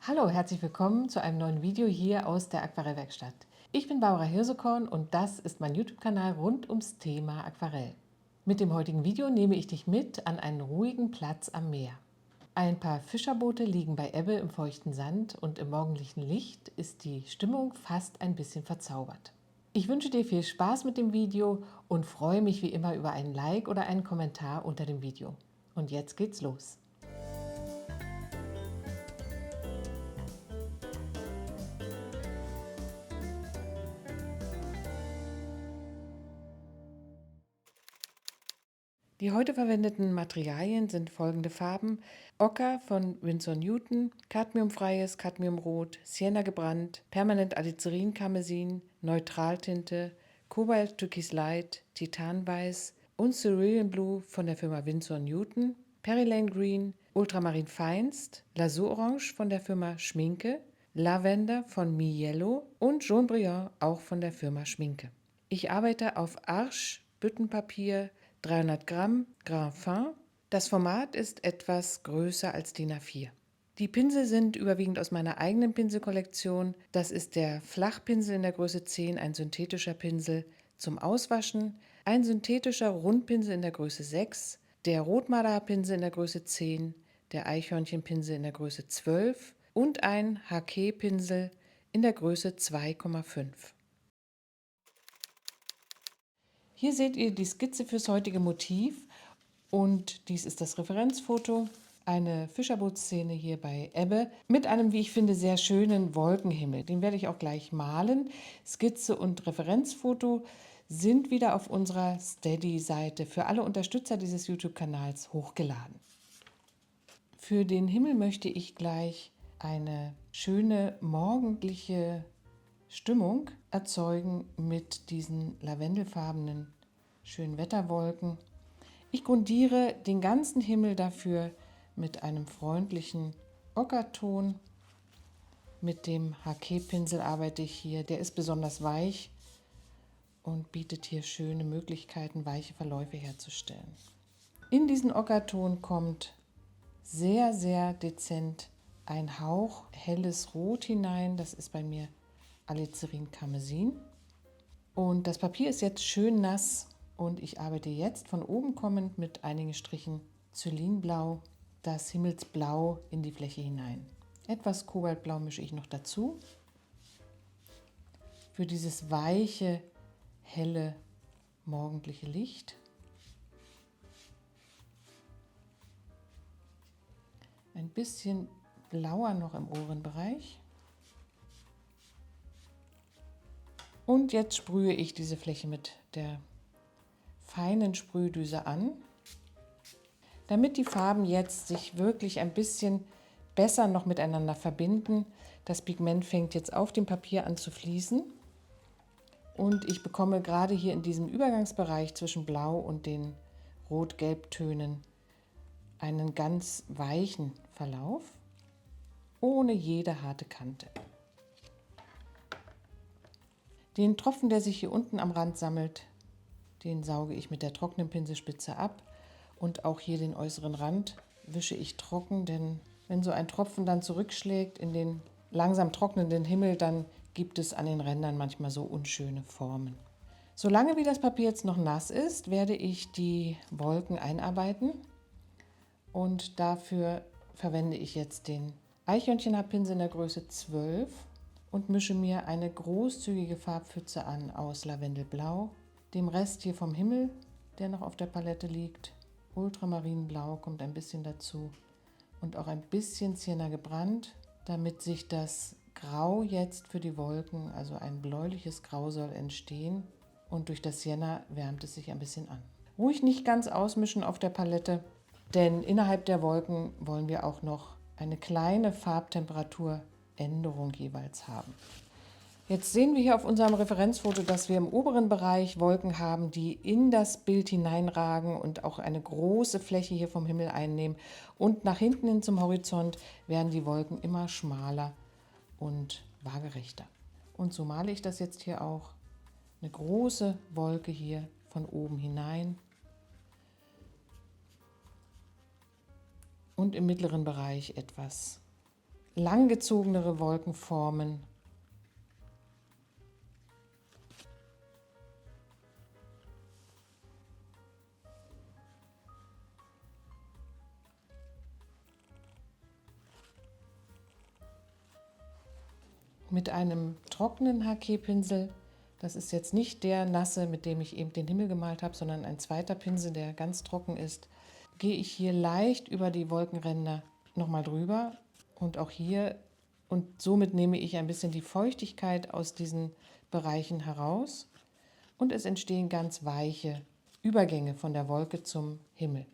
Hallo, herzlich willkommen zu einem neuen Video hier aus der Aquarellwerkstatt. Ich bin Barbara Hirsekorn und das ist mein YouTube-Kanal rund ums Thema Aquarell. Mit dem heutigen Video nehme ich dich mit an einen ruhigen Platz am Meer. Ein paar Fischerboote liegen bei Ebbe im feuchten Sand und im morgendlichen Licht ist die Stimmung fast ein bisschen verzaubert. Ich wünsche dir viel Spaß mit dem Video und freue mich wie immer über einen Like oder einen Kommentar unter dem Video. Und jetzt geht's los. Die heute verwendeten Materialien sind folgende Farben: Ocker von Winsor Newton, cadmiumfreies Cadmiumrot, Sienna gebrannt, permanent Alizarin-Karmesin, Neutraltinte, Cobalt Türkis Light, Titanweiß und Cerulean Blue von der Firma Winsor Newton, Perilane Green, Ultramarin Feinst, Lasurorange von der Firma Schminke, Lavender von Mi Yellow und Jaune Brillant auch von der Firma Schminke. Ich arbeite auf Arche Büttenpapier 300 Gramm Grain Fin. Das Format ist etwas größer als DIN A4. Die Pinsel sind überwiegend aus meiner eigenen Pinselkollektion. Das ist der Flachpinsel in der Größe 10, ein synthetischer Pinsel zum Auswaschen, ein synthetischer Rundpinsel in der Größe 6, der Rotmarderpinsel in der Größe 10, der Eichhörnchenpinsel in der Größe 12 und ein Haké-Pinsel in der Größe 2,5. Hier seht ihr die Skizze fürs heutige Motiv und dies ist das Referenzfoto. Eine Fischerbootsszene hier bei Ebbe mit einem, wie ich finde, sehr schönen Wolkenhimmel. Den werde ich auch gleich malen. Skizze und Referenzfoto sind wieder auf unserer Steady-Seite für alle Unterstützer dieses YouTube-Kanals hochgeladen. Für den Himmel möchte ich gleich eine schöne morgendliche Stimmung erzeugen mit diesen lavendelfarbenen schönen Wetterwolken. Ich grundiere den ganzen Himmel dafür mit einem freundlichen Ockerton. Mit dem Haké-Pinsel arbeite ich hier. Der ist besonders weich und bietet hier schöne Möglichkeiten, weiche Verläufe herzustellen. In diesen Ockerton kommt sehr, sehr dezent ein Hauch helles Rot hinein. Das ist bei mir Alizarin Karmesin. Und das Papier ist jetzt schön nass und ich arbeite jetzt von oben kommend mit einigen Strichen Zylinblau, das Himmelsblau in die Fläche hinein. Etwas Kobaltblau mische ich noch dazu. Für dieses weiche, helle, morgendliche Licht. Ein bisschen blauer noch im Ohrenbereich. Und jetzt sprühe ich diese Fläche mit der feinen Sprühdüse an, damit die Farben jetzt sich wirklich ein bisschen besser noch miteinander verbinden. Das Pigment fängt jetzt auf dem Papier an zu fließen und ich bekomme gerade hier in diesem Übergangsbereich zwischen Blau und den Rot-Gelb-Tönen einen ganz weichen Verlauf, ohne jede harte Kante. Den Tropfen, der sich hier unten am Rand sammelt, den sauge ich mit der trockenen Pinselspitze ab und auch hier den äußeren Rand wische ich trocken, denn wenn so ein Tropfen dann zurückschlägt in den langsam trocknenden Himmel, dann gibt es an den Rändern manchmal so unschöne Formen. Solange wie das Papier jetzt noch nass ist, werde ich die Wolken einarbeiten und dafür verwende ich jetzt den Eichhörnchenhaarpinsel in der Größe 12 und mische mir eine großzügige Farbpfütze an aus Lavendelblau, dem Rest hier vom Himmel, der noch auf der Palette liegt. Ultramarinblau kommt ein bisschen dazu und auch ein bisschen Sienna gebrannt, damit sich das Grau jetzt für die Wolken, also ein bläuliches Grau soll entstehen und durch das Sienna wärmt es sich ein bisschen an. Ruhig nicht ganz ausmischen auf der Palette, denn innerhalb der Wolken wollen wir auch noch eine kleine Farbtemperaturänderung jeweils haben. Jetzt sehen wir hier auf unserem Referenzfoto, dass wir im oberen Bereich Wolken haben, die in das Bild hineinragen und auch eine große Fläche hier vom Himmel einnehmen. Und nach hinten hin zum Horizont werden die Wolken immer schmaler und waagerechter. Und so male ich das jetzt hier auch. Eine große Wolke hier von oben hinein. Und im mittleren Bereich etwas langgezogenere Wolken formen. Mit einem trockenen HK-Pinsel, das ist jetzt nicht der nasse, mit dem ich eben den Himmel gemalt habe, sondern ein zweiter Pinsel, der ganz trocken ist, gehe ich hier leicht über die Wolkenränder nochmal drüber und auch hier, und somit nehme ich ein bisschen die Feuchtigkeit aus diesen Bereichen heraus und es entstehen ganz weiche Übergänge von der Wolke zum Himmel.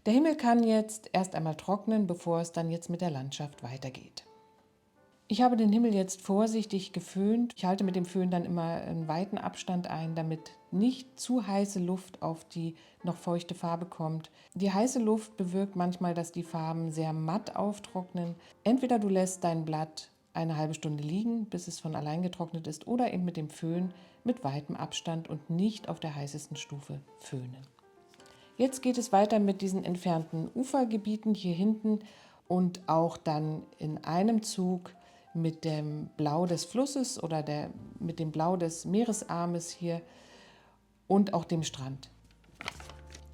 Der Himmel kann jetzt erst einmal trocknen, bevor es dann jetzt mit der Landschaft weitergeht. Ich habe den Himmel jetzt vorsichtig geföhnt. Ich halte mit dem Föhn dann immer einen weiten Abstand ein, damit nicht zu heiße Luft auf die noch feuchte Farbe kommt. Die heiße Luft bewirkt manchmal, dass die Farben sehr matt auftrocknen. Entweder du lässt dein Blatt eine halbe Stunde liegen, bis es von allein getrocknet ist, oder eben mit dem Föhn mit weitem Abstand und nicht auf der heißesten Stufe föhnen. Jetzt geht es weiter mit diesen entfernten Ufergebieten hier hinten und auch dann in einem Zug mit dem Blau des Flusses oder mit dem Blau des Meeresarmes hier und auch dem Strand.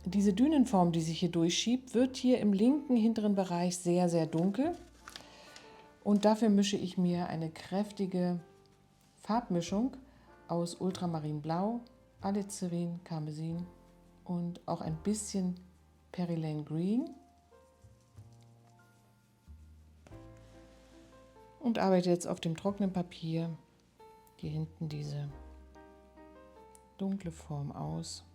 Diese Dünenform, die sich hier durchschiebt, wird hier im linken hinteren Bereich sehr, sehr dunkel. Und dafür mische ich mir eine kräftige Farbmischung aus Ultramarinblau, Alizarin, Karmesin und auch ein bisschen Perilane Green. Und arbeite jetzt auf dem trockenen Papier hier hinten diese dunkle Form aus.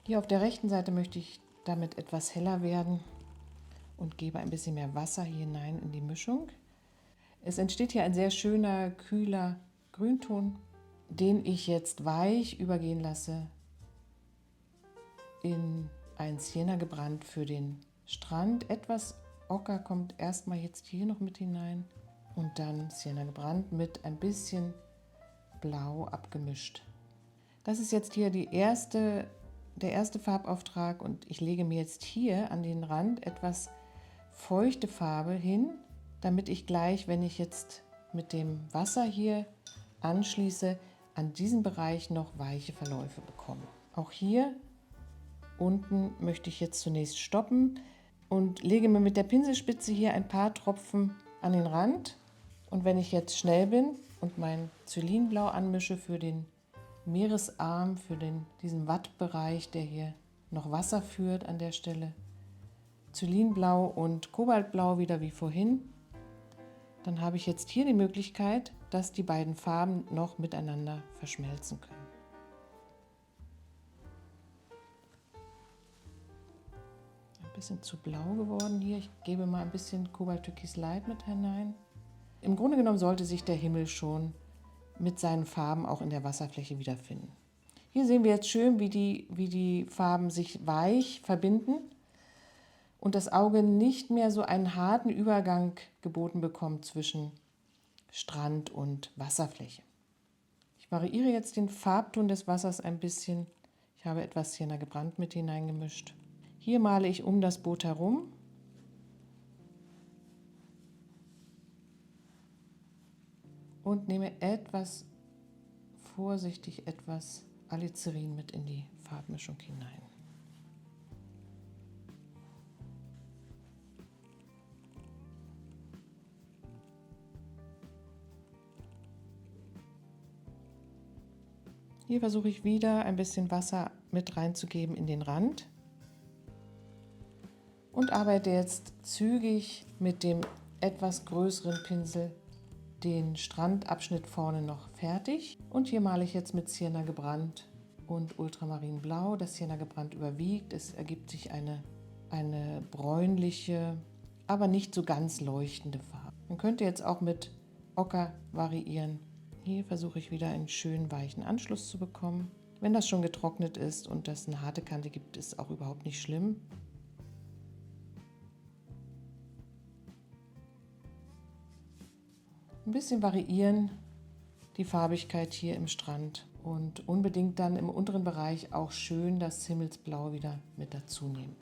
Hier auf der rechten Seite möchte ich damit etwas heller werden und gebe ein bisschen mehr Wasser hier hinein in die Mischung. Es entsteht hier ein sehr schöner, kühler Grünton, den ich jetzt weich übergehen lasse in ein Sienna gebrannt für den Strand. Etwas Ocker kommt erstmal jetzt hier noch mit hinein und dann Sienna gebrannt mit ein bisschen Blau abgemischt. Das ist jetzt hier der erste Farbauftrag und ich lege mir jetzt hier an den Rand etwas feuchte Farbe hin, damit ich gleich, wenn ich jetzt mit dem Wasser hier anschließe, an diesem Bereich noch weiche Verläufe bekomme. Auch hier unten möchte ich jetzt zunächst stoppen und lege mir mit der Pinselspitze hier ein paar Tropfen an den Rand. Und wenn ich jetzt schnell bin und mein Zylinblau anmische für den Meeresarm, für diesen Wattbereich, der hier noch Wasser führt an der Stelle, Zylinblau und Kobaltblau wieder wie vorhin, dann habe ich jetzt hier die Möglichkeit, dass die beiden Farben noch miteinander verschmelzen können. Ein bisschen zu blau geworden hier. Ich gebe mal ein bisschen Cobalt Türkis Light mit hinein. Im Grunde genommen sollte sich der Himmel schon mit seinen Farben auch in der Wasserfläche wiederfinden. Hier sehen wir jetzt schön, wie die Farben sich weich verbinden und das Auge nicht mehr so einen harten Übergang geboten bekommt zwischen Strand und Wasserfläche. Ich variiere jetzt den Farbton des Wassers ein bisschen. Ich habe etwas Sienna gebrannt mit hineingemischt. Hier male ich um das Boot herum. Und nehme etwas vorsichtig etwas Alizarin mit in die Farbmischung hinein. Hier versuche ich wieder ein bisschen Wasser mit reinzugeben in den Rand und arbeite jetzt zügig mit dem etwas größeren Pinsel den Strandabschnitt vorne noch fertig. Und hier male ich jetzt mit Sienna gebrannt und Ultramarinblau. Das Sienna gebrannt überwiegt. Es ergibt sich eine bräunliche, aber nicht so ganz leuchtende Farbe. Man könnte jetzt auch mit Ocker variieren. Hier versuche ich wieder einen schönen weichen Anschluss zu bekommen. Wenn das schon getrocknet ist und das eine harte Kante gibt, ist auch überhaupt nicht schlimm. Ein bisschen variieren die Farbigkeit hier im Strand und unbedingt dann im unteren Bereich auch schön das Himmelsblau wieder mit dazu nehmen.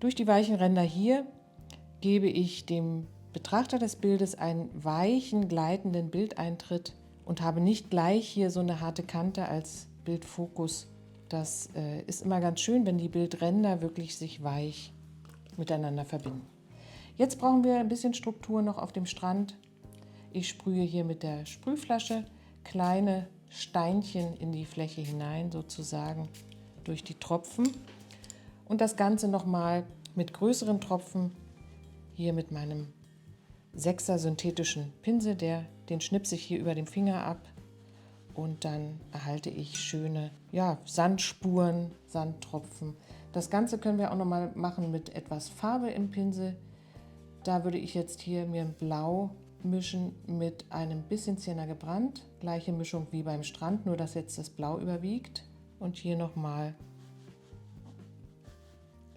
Durch die weichen Ränder hier gebe ich dem Betrachter des Bildes einen weichen, gleitenden Bildeintritt und habe nicht gleich hier so eine harte Kante als Bildfokus. Das ist immer ganz schön, wenn die Bildränder wirklich sich weich miteinander verbinden. Jetzt brauchen wir ein bisschen Struktur noch auf dem Strand. Ich sprühe hier mit der Sprühflasche kleine Steinchen in die Fläche hinein, sozusagen durch die Tropfen. Und das Ganze nochmal mit größeren Tropfen, hier mit meinem 6er synthetischen Pinsel, den schnipse ich hier über dem Finger ab. Und dann erhalte ich schöne Sandspuren, Sandtropfen. Das Ganze können wir auch nochmal machen mit etwas Farbe im Pinsel. Da würde ich jetzt hier mir Blau mischen mit einem bisschen Sienna gebrannt. Gleiche Mischung wie beim Strand, nur dass jetzt das Blau überwiegt. Und hier nochmal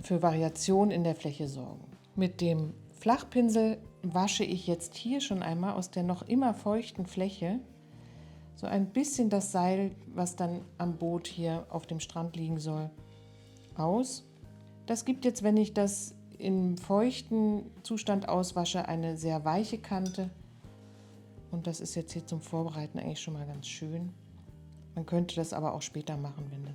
für Variation in der Fläche sorgen. Mit dem Flachpinsel wasche ich jetzt hier schon einmal aus der noch immer feuchten Fläche so ein bisschen das Seil, was dann am Boot hier auf dem Strand liegen soll, aus. Das gibt jetzt, wenn ich das im feuchten Zustand auswasche, eine sehr weiche Kante. Und das ist jetzt hier zum Vorbereiten eigentlich schon mal ganz schön. Man könnte das aber auch später machen, wenn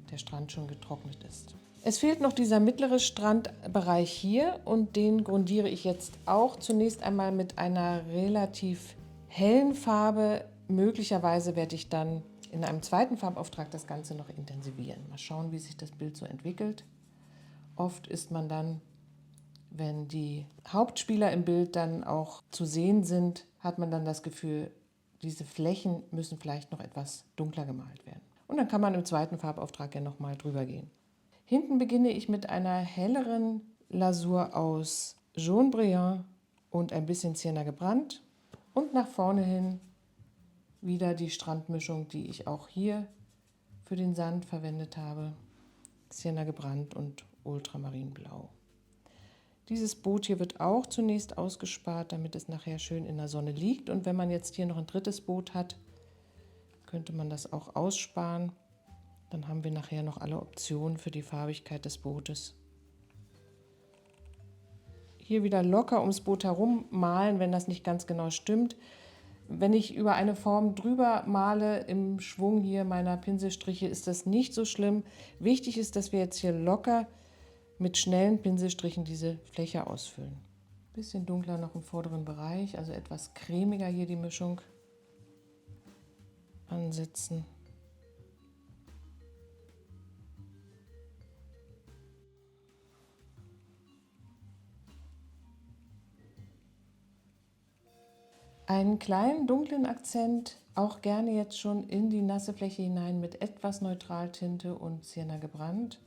der Strand schon getrocknet ist. Es fehlt noch dieser mittlere Strandbereich hier und den grundiere ich jetzt auch zunächst einmal mit einer relativ hellen Farbe. Möglicherweise werde ich dann in einem zweiten Farbauftrag das Ganze noch intensivieren. Mal schauen, wie sich das Bild so entwickelt. Oft ist man dann, wenn die Hauptspieler im Bild dann auch zu sehen sind, hat man dann das Gefühl, diese Flächen müssen vielleicht noch etwas dunkler gemalt werden. Und dann kann man im zweiten Farbauftrag ja nochmal drüber gehen. Hinten beginne ich mit einer helleren Lasur aus Jaune Brillant und ein bisschen Sienna gebrannt. Und nach vorne hin wieder die Strandmischung, die ich auch hier für den Sand verwendet habe. Sienna gebrannt und Ultramarinblau. Dieses Boot hier wird auch zunächst ausgespart, damit es nachher schön in der Sonne liegt. Und wenn man jetzt hier noch ein drittes Boot hat, könnte man das auch aussparen. Dann haben wir nachher noch alle Optionen für die Farbigkeit des Bootes. Hier wieder locker ums Boot herum malen, wenn das nicht ganz genau stimmt. Wenn ich über eine Form drüber male im Schwung hier meiner Pinselstriche, ist das nicht so schlimm. Wichtig ist, dass wir jetzt hier locker mit schnellen Pinselstrichen diese Fläche ausfüllen. Bisschen dunkler noch im vorderen Bereich, also etwas cremiger hier die Mischung ansetzen. Einen kleinen dunklen Akzent, auch gerne jetzt schon in die nasse Fläche hinein mit etwas Neutraltinte und Sienna gebrannt.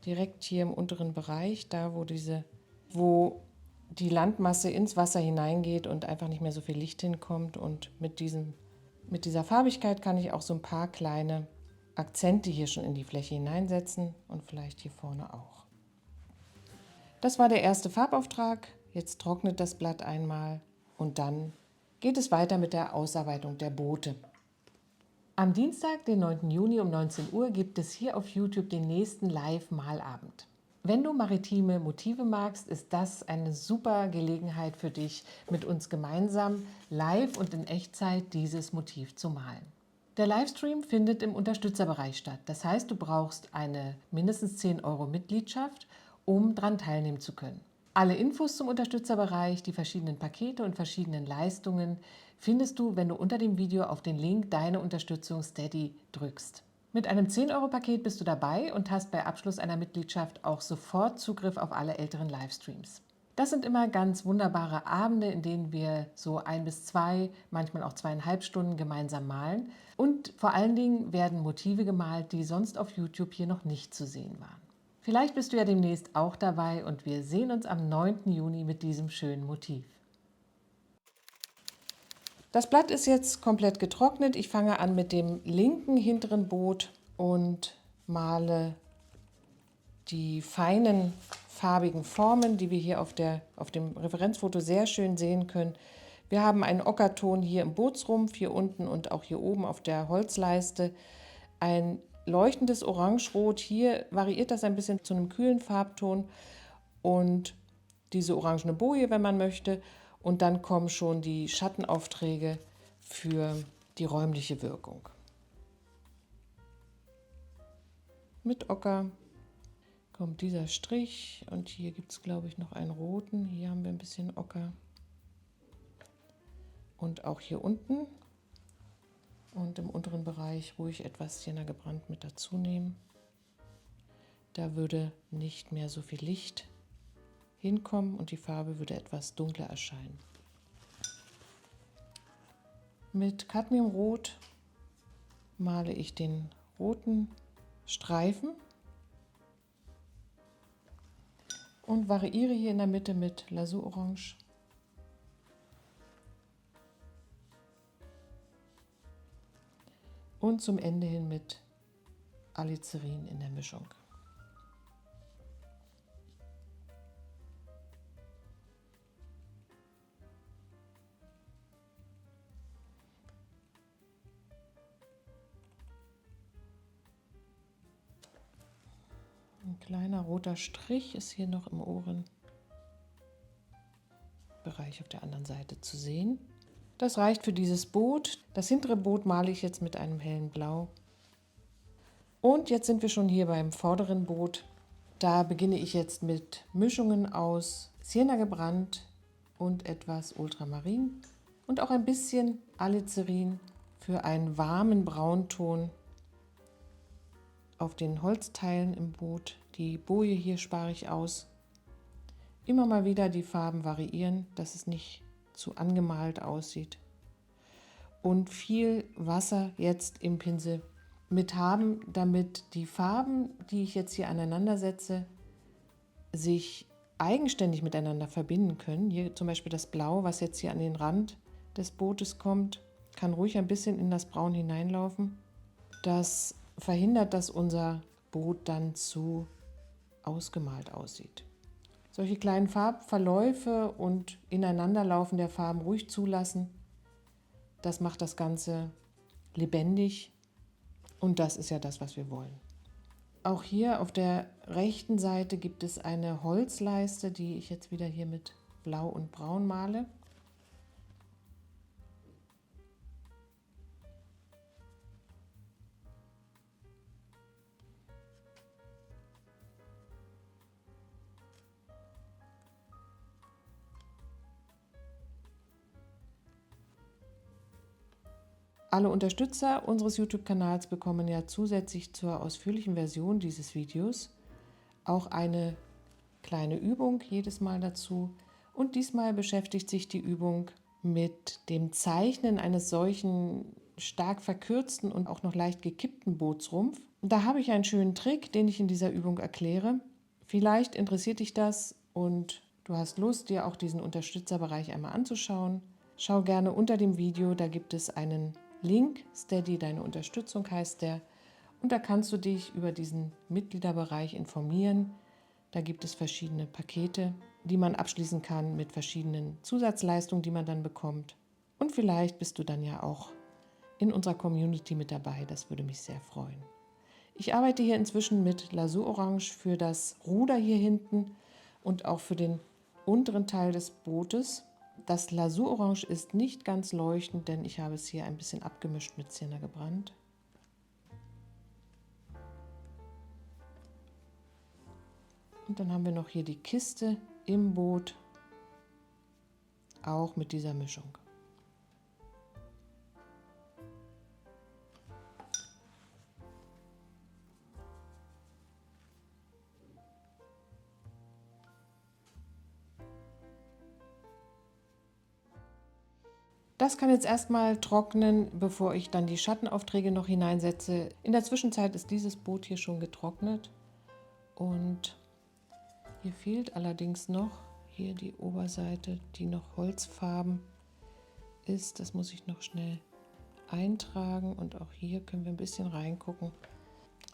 Direkt hier im unteren Bereich, da wo die Landmasse ins Wasser hineingeht und einfach nicht mehr so viel Licht hinkommt. Und mit dieser Farbigkeit kann ich auch so ein paar kleine Akzente hier schon in die Fläche hineinsetzen und vielleicht hier vorne auch. Das war der erste Farbauftrag. Jetzt trocknet das Blatt einmal und dann geht es weiter mit der Ausarbeitung der Boote. Am Dienstag, den 9. Juni um 19 Uhr gibt es hier auf YouTube den nächsten Live-Malabend. Wenn du maritime Motive magst, ist das eine super Gelegenheit für dich, mit uns gemeinsam live und in Echtzeit dieses Motiv zu malen. Der Livestream findet im Unterstützerbereich statt. Das heißt, du brauchst eine mindestens 10 € Mitgliedschaft, um daran teilnehmen zu können. Alle Infos zum Unterstützerbereich, die verschiedenen Pakete und verschiedenen Leistungen findest du, wenn du unter dem Video auf den Link Deine Unterstützung Steady drückst. Mit einem 10-€ Paket bist du dabei und hast bei Abschluss einer Mitgliedschaft auch sofort Zugriff auf alle älteren Livestreams. Das sind immer ganz wunderbare Abende, in denen wir so 1 bis 2, manchmal auch 2,5 Stunden gemeinsam malen. Und vor allen Dingen werden Motive gemalt, die sonst auf YouTube hier noch nicht zu sehen waren. Vielleicht bist du ja demnächst auch dabei und wir sehen uns am 9. Juni mit diesem schönen Motiv. Das Blatt ist jetzt komplett getrocknet. Ich fange an mit dem linken hinteren Boot und male die feinen farbigen Formen, die wir hier auf dem Referenzfoto sehr schön sehen können. Wir haben einen Ockerton hier im Bootsrumpf, hier unten und auch hier oben auf der Holzleiste. Ein leuchtendes Orangerot, hier variiert das ein bisschen zu einem kühlen Farbton und diese orangene Boje, wenn man möchte. Und dann kommen schon die Schattenaufträge für die räumliche Wirkung. Mit Ocker kommt dieser Strich und hier gibt es, glaube ich, noch einen roten. Hier haben wir ein bisschen Ocker. Und auch hier unten und im unteren Bereich ruhig etwas Sienna gebrannt mit dazu nehmen. Da würde nicht mehr so viel Licht hinkommen und die Farbe würde etwas dunkler erscheinen. Mit Cadmiumrot male ich den roten Streifen und variiere hier in der Mitte mit Lasur-Orange. Und zum Ende hin mit Alizarin in der Mischung. Ein kleiner roter Strich ist hier noch im Ohrenbereich auf der anderen Seite zu sehen. Das reicht für dieses Boot. Das hintere Boot male ich jetzt mit einem hellen Blau. Und jetzt sind wir schon hier beim vorderen Boot. Da beginne ich jetzt mit Mischungen aus Sienna gebrannt und etwas Ultramarin und auch ein bisschen Alizarin für einen warmen Braunton auf den Holzteilen im Boot. Die Boje hier spare ich aus. Immer mal wieder die Farben variieren, dass es nicht zu angemalt aussieht. Und viel Wasser jetzt im Pinsel mit haben, damit die Farben, die ich jetzt hier aneinander setze, sich eigenständig miteinander verbinden können. Hier zum Beispiel das Blau, was jetzt hier an den Rand des Bootes kommt, kann ruhig ein bisschen in das Braun hineinlaufen. Das verhindert, dass unser Boot dann zu ausgemalt aussieht. Solche kleinen Farbverläufe und Ineinanderlaufen der Farben ruhig zulassen, das macht das Ganze lebendig und das ist ja das, was wir wollen. Auch hier auf der rechten Seite gibt es eine Holzleiste, die ich jetzt wieder hier mit Blau und Braun male. Alle Unterstützer unseres YouTube-Kanals bekommen ja zusätzlich zur ausführlichen Version dieses Videos auch eine kleine Übung jedes Mal dazu. Und diesmal beschäftigt sich die Übung mit dem Zeichnen eines solchen stark verkürzten und auch noch leicht gekippten Bootsrumpf. Und da habe ich einen schönen Trick, den ich in dieser Übung erkläre. Vielleicht interessiert dich das und du hast Lust, dir auch diesen Unterstützerbereich einmal anzuschauen. Schau gerne unter dem Video, da gibt es einen Link, Steady, deine Unterstützung heißt der. Und da kannst du dich über diesen Mitgliederbereich informieren. Da gibt es verschiedene Pakete, die man abschließen kann mit verschiedenen Zusatzleistungen, die man dann bekommt. Und vielleicht bist du dann ja auch in unserer Community mit dabei. Das würde mich sehr freuen. Ich arbeite hier inzwischen mit Lasur-Orange für das Ruder hier hinten und auch für den unteren Teil des Bootes. Das Lasur-Orange ist nicht ganz leuchtend, denn ich habe es hier ein bisschen abgemischt mit Sienna gebrannt. Und dann haben wir noch hier die Kiste im Boot, auch mit dieser Mischung. Das kann jetzt erstmal trocknen, bevor ich dann die Schattenaufträge noch hineinsetze. In der Zwischenzeit ist dieses Boot hier schon getrocknet und hier fehlt allerdings noch hier die Oberseite, die noch holzfarben ist. Das muss ich noch schnell eintragen und auch hier können wir ein bisschen reingucken.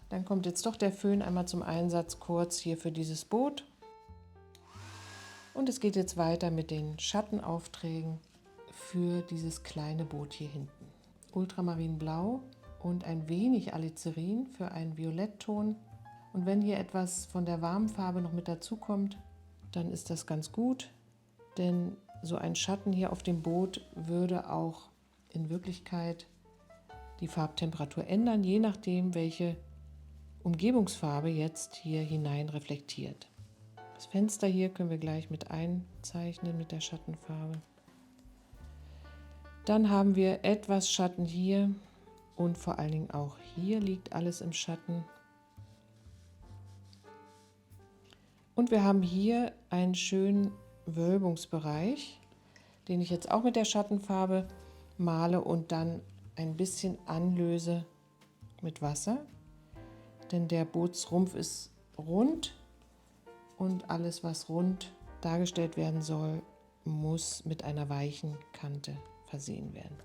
Dann kommt jetzt doch der Föhn einmal zum Einsatz, kurz hier für dieses Boot. Und es geht jetzt weiter mit den Schattenaufträgen für dieses kleine Boot hier hinten. Ultramarinblau und ein wenig Alizarin für einen Violettton. Und wenn hier etwas von der warmen Farbe noch mit dazu kommt, dann ist das ganz gut, denn so ein Schatten hier auf dem Boot würde auch in Wirklichkeit die Farbtemperatur ändern, je nachdem, welche Umgebungsfarbe jetzt hier hinein reflektiert. Das Fenster hier können wir gleich mit einzeichnen mit der Schattenfarbe. Dann haben wir etwas Schatten hier und vor allen Dingen auch hier liegt alles im Schatten. Und wir haben hier einen schönen Wölbungsbereich, den ich jetzt auch mit der Schattenfarbe male und dann ein bisschen anlöse mit Wasser. Denn der Bootsrumpf ist rund und alles, was rund dargestellt werden soll, muss mit einer weichen Kante versehen werden.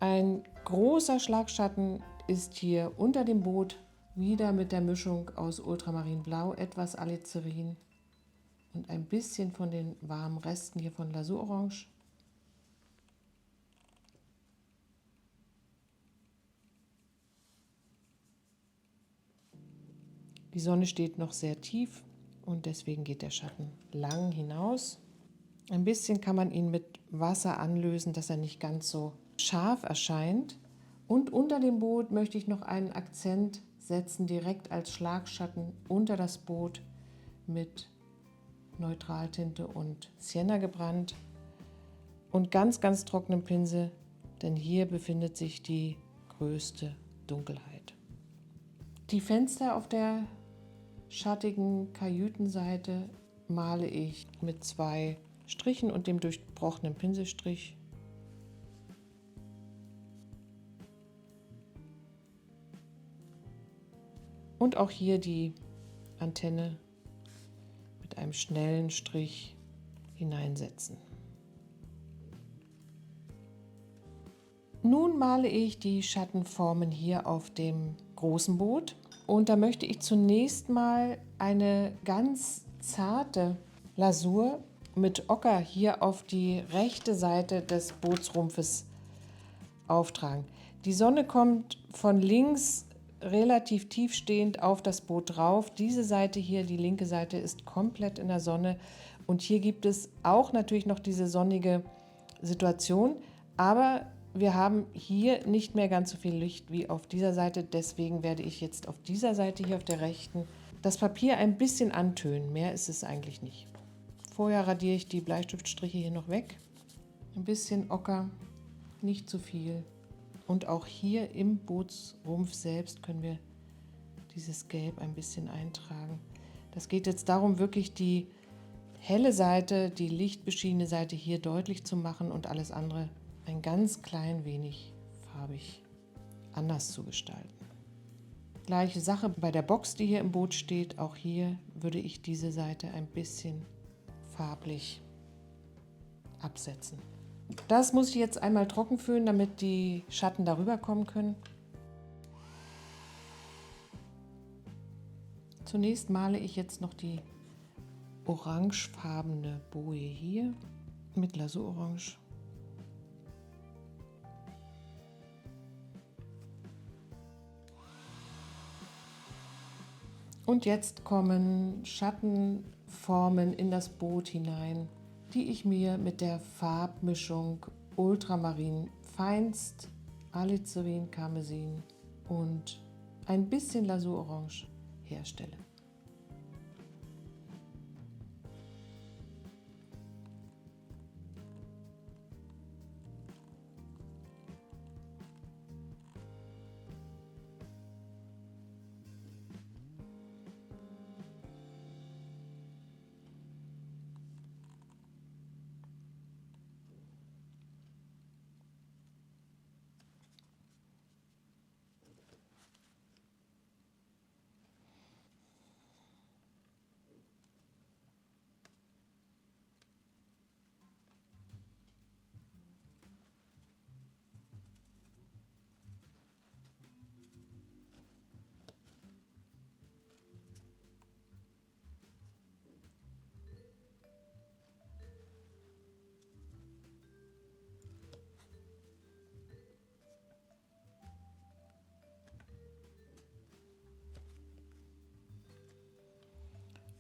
Ein großer Schlagschatten ist hier unter dem Boot, wieder mit der Mischung aus Ultramarinblau, etwas Alizarin und ein bisschen von den warmen Resten hier von Lasurorange. Die Sonne steht noch sehr tief und deswegen geht der Schatten lang hinaus. Ein bisschen kann man ihn mit Wasser anlösen, dass er nicht ganz so scharf erscheint. Und unter dem Boot möchte ich noch einen Akzent setzen, direkt als Schlagschatten unter das Boot mit Neutraltinte und Sienna gebrannt. Und ganz, ganz trockenem Pinsel, denn hier befindet sich die größte Dunkelheit. Die Fenster auf der schattigen Kajütenseite male ich mit 2 Strichen und dem durchbrochenen Pinselstrich. Und auch hier die Antenne mit einem schnellen Strich hineinsetzen. Nun male ich die Schattenformen hier auf dem großen Boot. Und da möchte ich zunächst mal eine ganz zarte Lasur mit Ocker hier auf die rechte Seite des Bootsrumpfes auftragen. Die Sonne kommt von links relativ tiefstehend auf das Boot drauf. Diese Seite hier, die linke Seite, ist komplett in der Sonne. Und hier gibt es auch natürlich noch diese sonnige Situation, aber wir haben hier nicht mehr ganz so viel Licht wie auf dieser Seite. Deswegen werde ich jetzt auf dieser Seite hier auf der rechten das Papier ein bisschen antönen. Mehr ist es eigentlich nicht. Vorher radiere ich die Bleistiftstriche hier noch weg. Ein bisschen Ocker, nicht zu viel. Und auch hier im Bootsrumpf selbst können wir dieses Gelb ein bisschen eintragen. Das geht jetzt darum, wirklich die helle Seite, die lichtbeschienene Seite hier deutlich zu machen und alles andere ein ganz klein wenig farbig anders zu gestalten. Gleiche Sache bei der Box, die hier im Boot steht. Auch hier würde ich diese Seite ein bisschen farblich absetzen. Das muss ich jetzt einmal trocken föhnen, damit die Schatten darüber kommen können. Zunächst male ich jetzt noch die orangefarbene Boje hier mit Lasurorange. Und jetzt kommen Schattenformen in das Boot hinein, die ich mir mit der Farbmischung Ultramarin Feinst, Alizarin, Karmesin und ein bisschen Lasurorange herstelle.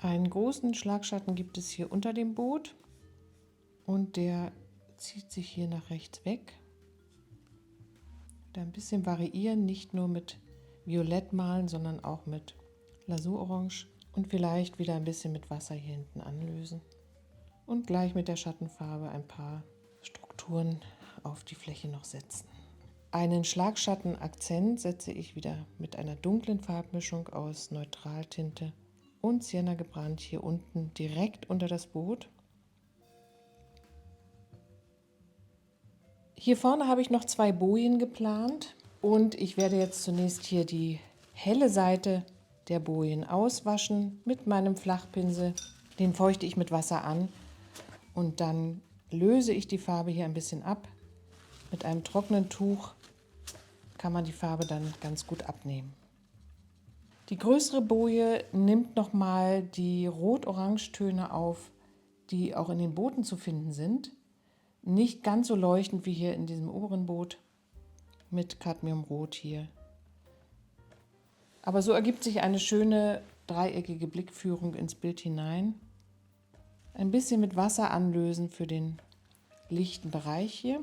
Einen großen Schlagschatten gibt es hier unter dem Boot und der zieht sich hier nach rechts weg. Da ein bisschen variieren, nicht nur mit Violett malen, sondern auch mit Lasurorange und vielleicht wieder ein bisschen mit Wasser hier hinten anlösen. Und gleich mit der Schattenfarbe ein paar Strukturen auf die Fläche noch setzen. Einen Schlagschattenakzent setze ich wieder mit einer dunklen Farbmischung aus Neutraltinte und Sienna gebrannt hier unten direkt unter das Boot. Hier vorne habe ich noch 2 Bojen geplant und ich werde jetzt zunächst hier die helle Seite der Bojen auswaschen mit meinem Flachpinsel. Den feuchte ich mit Wasser an und dann löse ich die Farbe hier ein bisschen ab. Mit einem trockenen Tuch kann man die Farbe dann ganz gut abnehmen. Die größere Boje nimmt nochmal die Rot-Orange-Töne auf, die auch in den Booten zu finden sind. Nicht ganz so leuchtend wie hier in diesem oberen Boot mit Cadmiumrot hier. Aber so ergibt sich eine schöne dreieckige Blickführung ins Bild hinein. Ein bisschen mit Wasser anlösen für den lichten Bereich hier.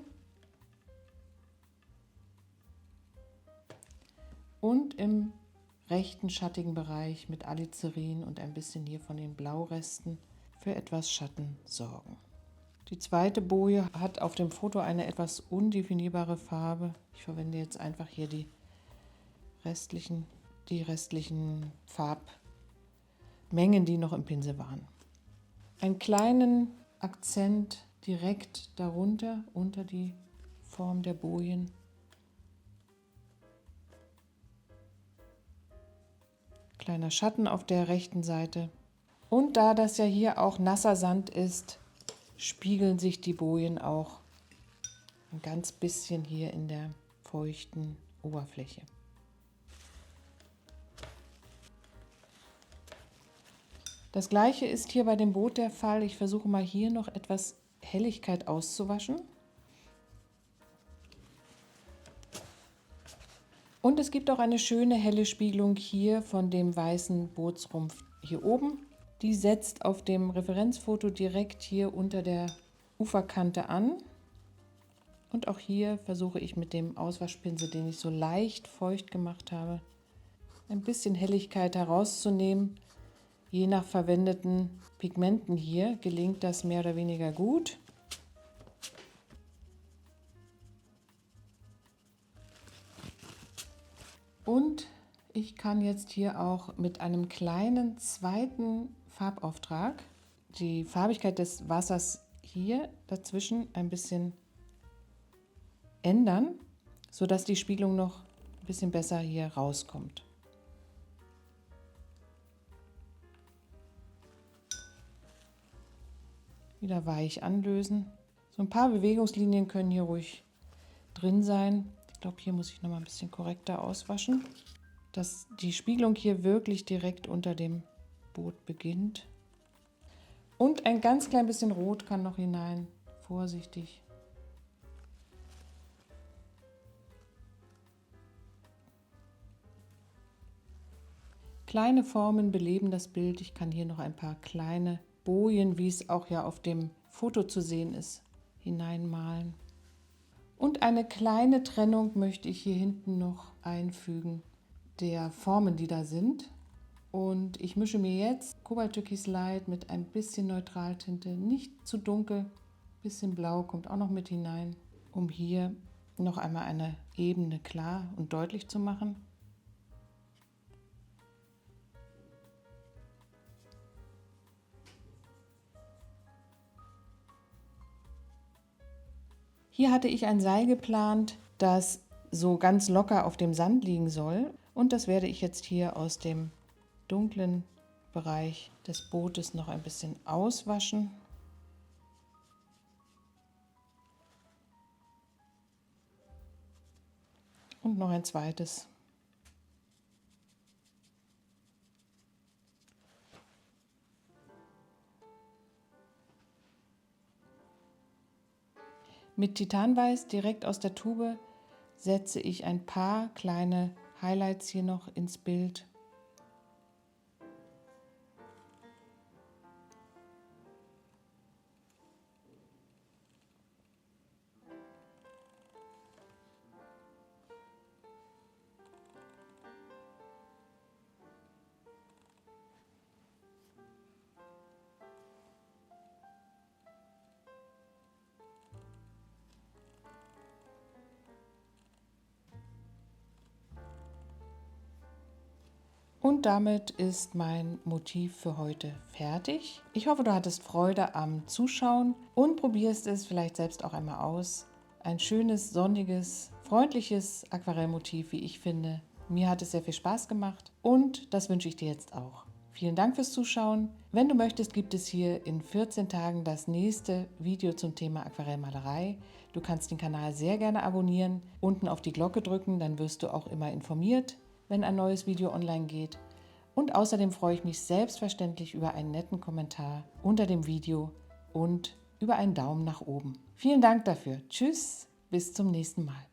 Und im rechten schattigen Bereich mit Alizarin und ein bisschen hier von den Blauresten für etwas Schatten sorgen. Die zweite Boje hat auf dem Foto eine etwas undefinierbare Farbe. Ich verwende jetzt einfach hier die restlichen Farbmengen, die noch im Pinsel waren. Einen kleinen Akzent direkt darunter, unter die Form der Bojen. Kleiner Schatten auf der rechten Seite. Und da das ja hier auch nasser Sand ist, spiegeln sich die Bojen auch ein ganz bisschen hier in der feuchten Oberfläche. Das gleiche ist hier bei dem Boot der Fall. Ich versuche mal hier noch etwas Helligkeit auszuwaschen. Und es gibt auch eine schöne helle Spiegelung hier von dem weißen Bootsrumpf hier oben. Die setzt auf dem Referenzfoto direkt hier unter der Uferkante an. Und auch hier versuche ich mit dem Auswaschpinsel, den ich so leicht feucht gemacht habe, ein bisschen Helligkeit herauszunehmen. Je nach verwendeten Pigmenten hier gelingt das mehr oder weniger gut. Und ich kann jetzt hier auch mit einem kleinen zweiten Farbauftrag die Farbigkeit des Wassers hier dazwischen ein bisschen ändern, sodass die Spiegelung noch ein bisschen besser hier rauskommt. Wieder weich anlösen. So ein paar Bewegungslinien können hier ruhig drin sein. Ich glaube, hier muss ich noch mal ein bisschen korrekter auswaschen, dass die Spiegelung hier wirklich direkt unter dem Boot beginnt. Und ein ganz klein bisschen Rot kann noch hinein, vorsichtig. Kleine Formen beleben das Bild. Ich kann hier noch ein paar kleine Bojen, wie es auch ja auf dem Foto zu sehen ist, hineinmalen. Und eine kleine Trennung möchte ich hier hinten noch einfügen, der Formen, die da sind. Und ich mische mir jetzt Kobalttürkis Light mit ein bisschen Neutraltinte, nicht zu dunkel, ein bisschen Blau kommt auch noch mit hinein, um hier noch einmal eine Ebene klar und deutlich zu machen. Hier hatte ich ein Seil geplant, das so ganz locker auf dem Sand liegen soll. Und das werde ich jetzt hier aus dem dunklen Bereich des Bootes noch ein bisschen auswaschen. Und noch ein zweites. Mit Titanweiß direkt aus der Tube setze ich ein paar kleine Highlights hier noch ins Bild. Und damit ist mein Motiv für heute fertig. Ich hoffe, du hattest Freude am Zuschauen und probierst es vielleicht selbst auch einmal aus. Ein schönes, sonniges, freundliches Aquarellmotiv, wie ich finde. Mir hat es sehr viel Spaß gemacht und das wünsche ich dir jetzt auch. Vielen Dank fürs Zuschauen. Wenn du möchtest, gibt es hier in 14 Tagen das nächste Video zum Thema Aquarellmalerei. Du kannst den Kanal sehr gerne abonnieren, unten auf die Glocke drücken, dann wirst du auch immer informiert, wenn ein neues Video online geht. Und außerdem freue ich mich selbstverständlich über einen netten Kommentar unter dem Video und über einen Daumen nach oben. Vielen Dank dafür. Tschüss, bis zum nächsten Mal.